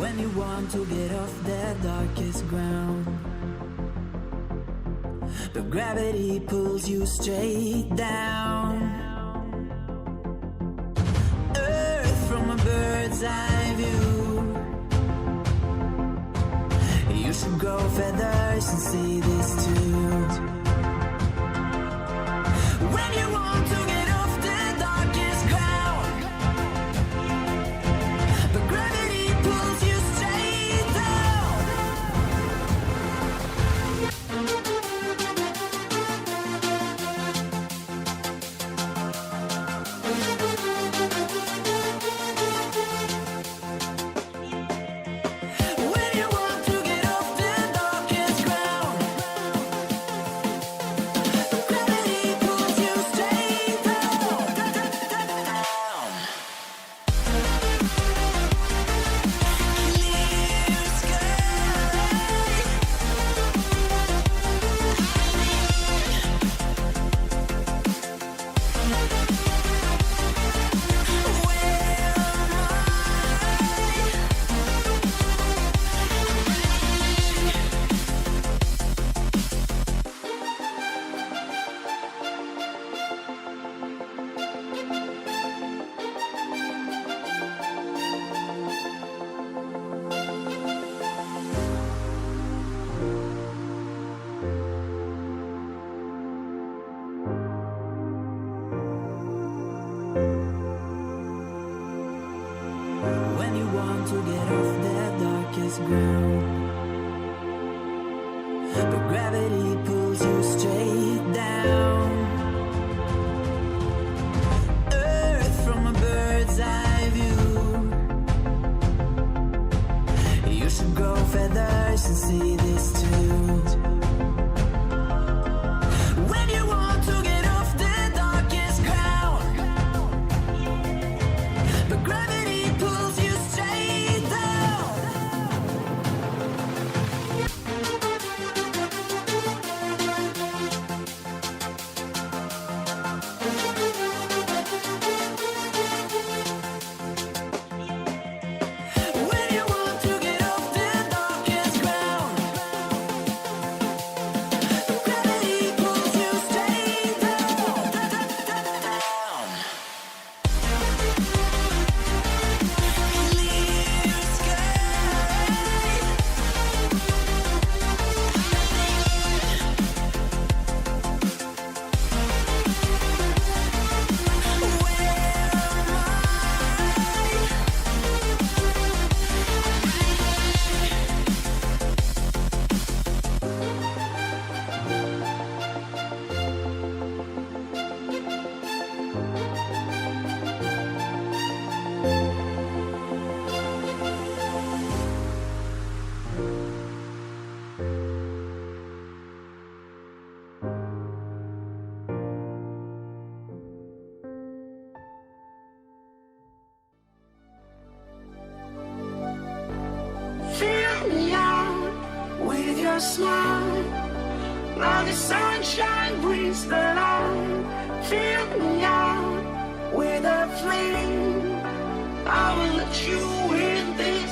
When you want to get off the darkest ground, but gravity pulls you straight down. Earth from a bird's eye view. You should grow feathers and see this too. When you want to get off the darkest ground, but gravity pulls you straight down. When you want to get off the darkest ground, but gravity pulls you straight down. Clear sky. When you want to get off the darkest ground, but gravity pulls you straight down. Earth from a bird's eye view. You should grow feathers and see this too. When you want to get off the darkest ground, but gravity pulls you straight down. When you want to get off the darkest ground, but gravity pulls you straight down. Clear sky. Fill me out with your smile. Now the sunshine brings the light. Fill me out with a flame. I will let you in this